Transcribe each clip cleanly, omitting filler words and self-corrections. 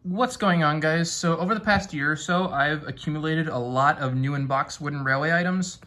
What's going on, guys? So over the past year or so, I've accumulated a lot of new in-box wooden railway items,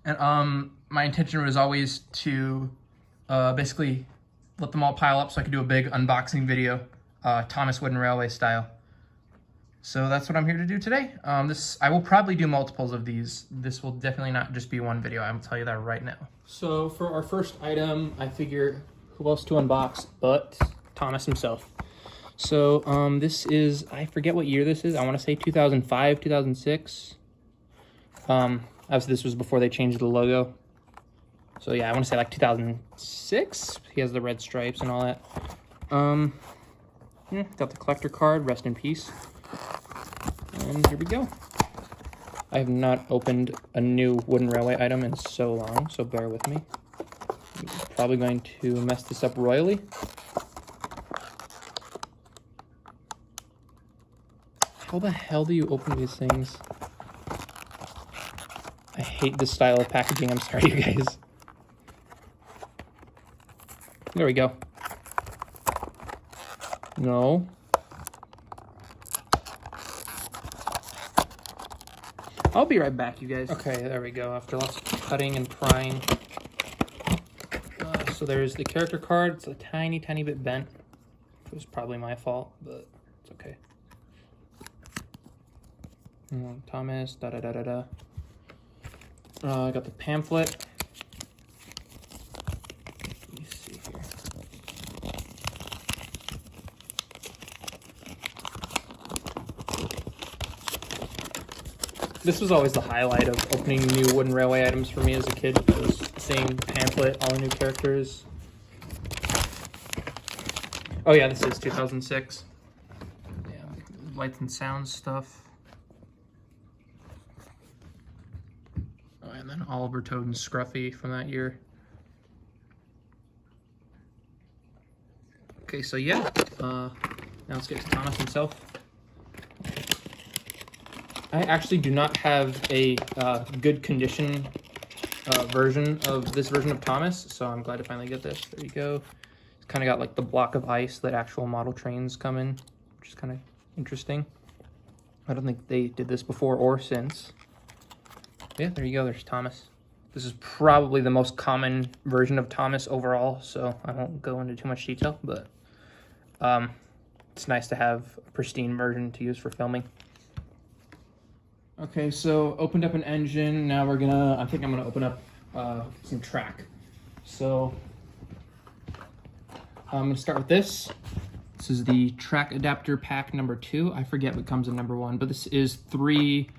and my intention was always to basically let them all pile up so I could do a big unboxing video, Thomas Wooden Railway style. So that's what I'm here to do today. I will probably do multiples of these. This will definitely not just be one video. I will tell you that right now. So for our first item, I figure who else to unbox but Thomas himself. So this is, I forget what year this is. I want to say 2005, 2006. Obviously this was before they changed the logo. So yeah, I want to say like 2006. He has the red stripes and all that. Yeah, got the collector card, rest in peace. And here we go. I have not opened a new wooden railway item in so long, so bear with me. I'm probably going to mess this up royally. How the hell do you open these things? I hate this style of packaging. I'm sorry, you guys. There we go. No. I'll be right back, you guys. Okay, there we go. After lots of cutting and prying. So there's the character card. It's a tiny, tiny bit bent. It was probably my fault, but it's okay. Thomas, da-da-da-da-da. I got the pamphlet. Let me see here. This was always the highlight of opening new wooden railway items for me as a kid. Was seeing the pamphlet, all the new characters. Oh yeah, this is 2006. Yeah, lights and sounds stuff. And then Oliver Toad and Scruffy from that year. Okay, so yeah, now let's get to Thomas himself. I actually do not have a good condition version of this version of Thomas, so I'm glad to finally get this. There you go. It's kind of got like the block of ice that actual model trains come in, which is kind of interesting. I don't think they did this before or since. Yeah, there you go, there's Thomas. This is probably the most common version of Thomas overall, so I won't go into too much detail, but it's nice to have a pristine version to use for filming. Okay, so opened up an engine. Now I think I'm gonna open up some track. So I'm gonna start with this. This is the track adapter pack number 2. I forget what comes in number 1, but this is 3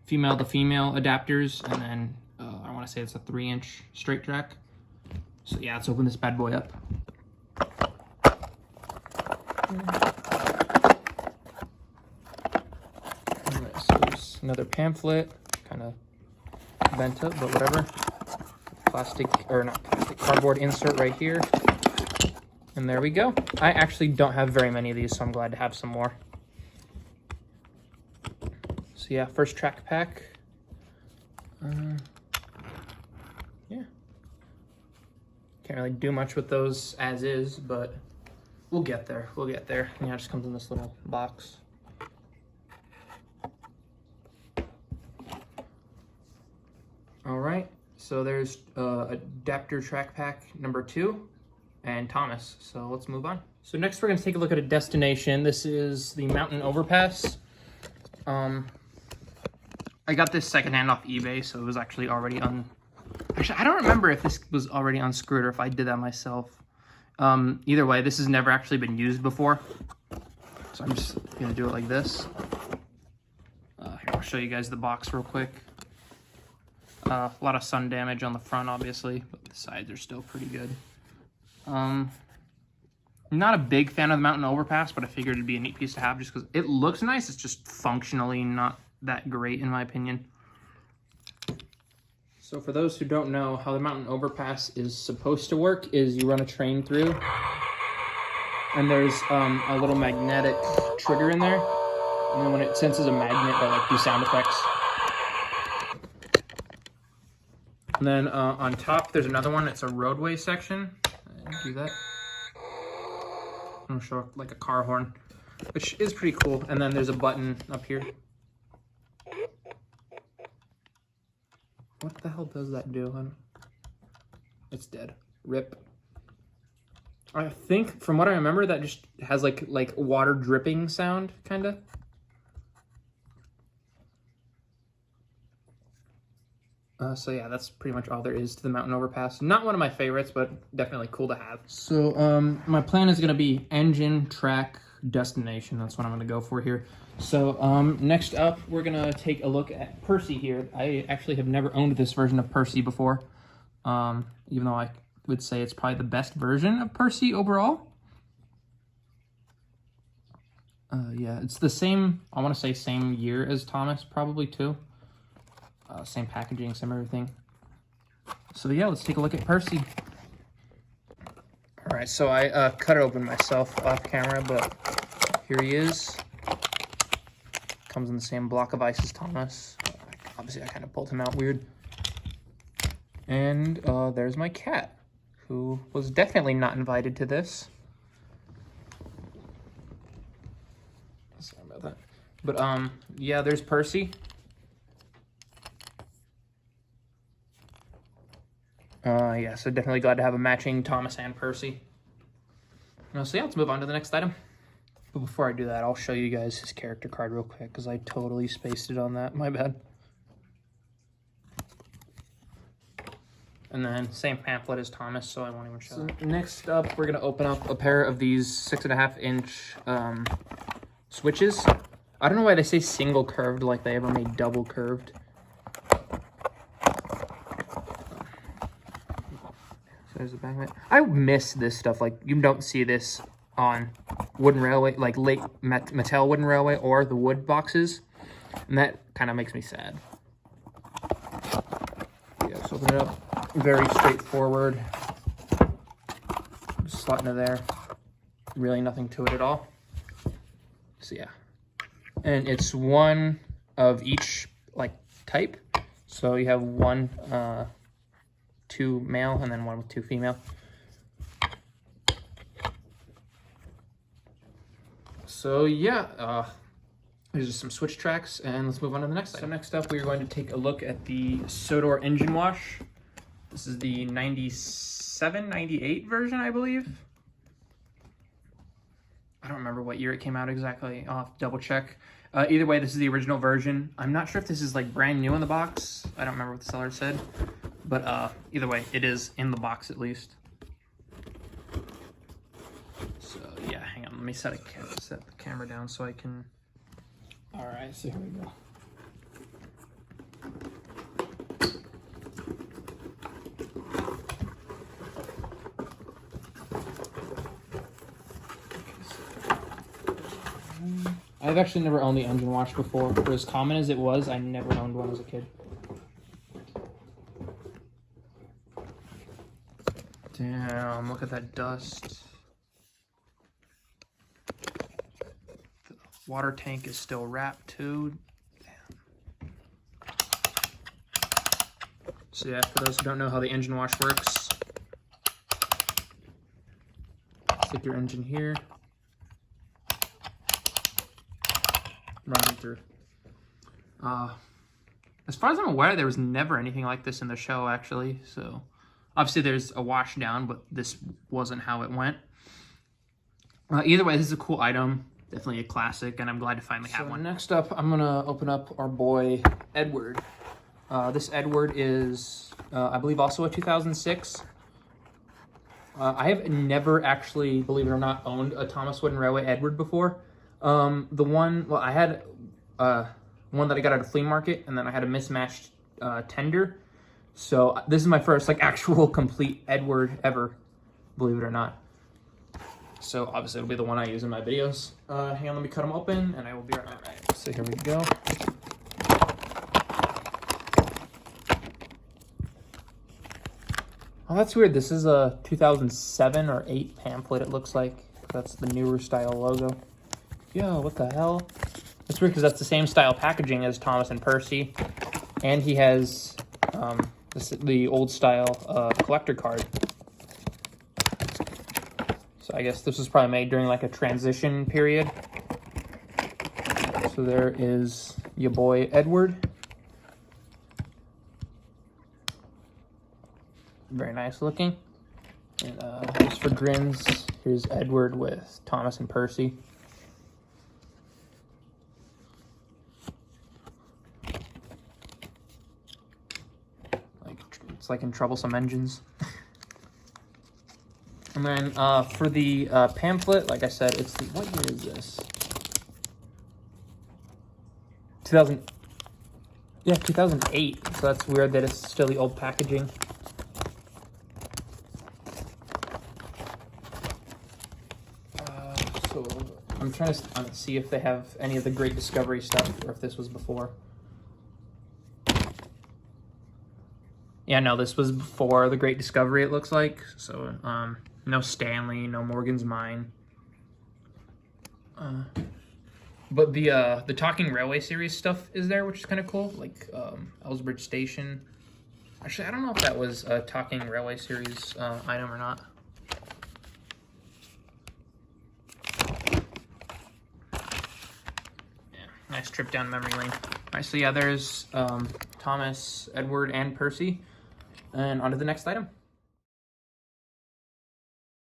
female to female adapters, and then I want to say it's a 3-inch straight track. So yeah, let's open this bad boy up. Alright, so there's another pamphlet, kind of bent up, but whatever. Plastic, or not plastic, cardboard insert right here. And there we go. I actually don't have very many of these, so I'm glad to have some more. So yeah, first track pack. Yeah. Can't really do much with those as is, but we'll get there. We'll get there. Yeah, it just comes in this little box. All right, so there's adapter track pack number 2 and Thomas. So let's move on. So next we're gonna take a look at a destination. This is the mountain overpass. I got this secondhand off eBay, so it was actually already Actually, I don't remember if this was already unscrewed or if I did that myself. Either way, this has never actually been used before. So I'm just gonna do it like this. Here, I'll show you guys the box real quick. A lot of sun damage on the front, obviously, but the sides are still pretty good. I'm not a big fan of the mountain overpass, but I figured it'd be a neat piece to have just because it looks nice. It's just functionally not that great in my opinion. So for those who don't know, how the mountain overpass is supposed to work is you run a train through and there's a little magnetic trigger in there, and then when it senses a magnet, they'll like do sound effects. And then on top there's another one. It's a roadway section. Do that. I'm gonna show like a car horn. which is pretty cool. And then there's a button up here. What the hell does that do? It's dead. Rip. I think, from what I remember, that just has like water dripping sound, kind of. So yeah, that's pretty much all there is to the mountain overpass. Not one of my favorites, but definitely cool to have. So my plan is going to be engine, track, destination. That's what I'm going to go for here. So next up, we're going to take a look at Percy here. I actually have never owned this version of Percy before, even though I would say it's probably the best version of Percy overall. Yeah, it's the same, I want to say same year as Thomas, probably too. Same packaging, same everything. So yeah, let's take a look at Percy. All right, so I cut it open myself off camera, but here he is. Comes in the same block of ice as Thomas. Obviously, I kind of pulled him out weird. And there's my cat, who was definitely not invited to this. Sorry about that. But yeah, there's Percy. Yeah, so definitely glad to have a matching Thomas and Percy. So yeah, let's move on to the next item. But before I do that, I'll show you guys his character card real quick, because I totally spaced it on that. My bad. And then same pamphlet as Thomas, so I won't even show it. Next up, we're going to open up a pair of these 6.5-inch switches. I don't know why they say single curved like they ever made double curved. There's the back of it. I miss this stuff. Like, you don't see this on wooden railway, like late Mattel wooden railway or the wood boxes. And that kind of makes me sad. Yeah, let's open it up. Very straightforward. Just slot into there. Really nothing to it at all. So yeah. And it's one of each, like, type. So you have one, 2 male and then one with 2 female. So yeah, there's just some switch tracks, and let's move on to the next item. So next up, we are going to take a look at the Sodor engine wash. This is the 97, 98 version, I believe. I don't remember what year it came out exactly. I'll have to double check. Either way, this is the original version. I'm not sure if this is like brand new in the box. I don't remember what the seller said. But either way, it is in the box at least. So yeah, hang on. Let me set the camera down so I can. All right, so here we go. I've actually never owned the engine wash before. For as common as it was, I never owned one as a kid. Damn, look at that dust. The water tank is still wrapped too. Damn. So yeah, for those who don't know how the engine wash works, stick your engine here, run it through. As far as I'm aware, there was never anything like this in the show, actually, so obviously there's a wash down, but this wasn't how it went. Either way, this is a cool item. Definitely a classic, and I'm glad to finally have one. Next up, I'm going to open up our boy, Edward. This Edward is, I believe, also a 2006. I have never actually, believe it or not, owned a Thomas Wooden Railway Edward before. I had one that I got at a flea market, and then I had a mismatched tender. So this is my first like actual complete Edward ever, believe it or not. So obviously it'll be the one I use in my videos. Hang on, let me cut them open and I will be right back. So here we go. Oh, that's weird. This is a 2007 or 8 pamphlet, it looks like. That's the newer style logo. Yo, what the hell? It's weird because that's the same style packaging as Thomas and Percy. And he has the old style collector card. So I guess this was probably made during like a transition period So there is your boy Edward. Very nice looking. And just for grins, here's Edward with Thomas and Percy. It's like in Troublesome Engines. And then for the pamphlet, like I said, it's the, what year is this? 2008. So that's weird that it's still the old packaging. So I'm trying to see if they have any of the Great Discovery stuff, or if this was before. Yeah, no, this was before the Great Discovery, it looks like. So, no Stanley, no Morgan's Mine. But the Talking Railway series stuff is there, which is kind of cool. Like, Ellsbridge Station. Actually, I don't know if that was a Talking Railway series item or not. Yeah, nice trip down memory lane. All right, so yeah, there's Thomas, Edward, and Percy. And on to the next item.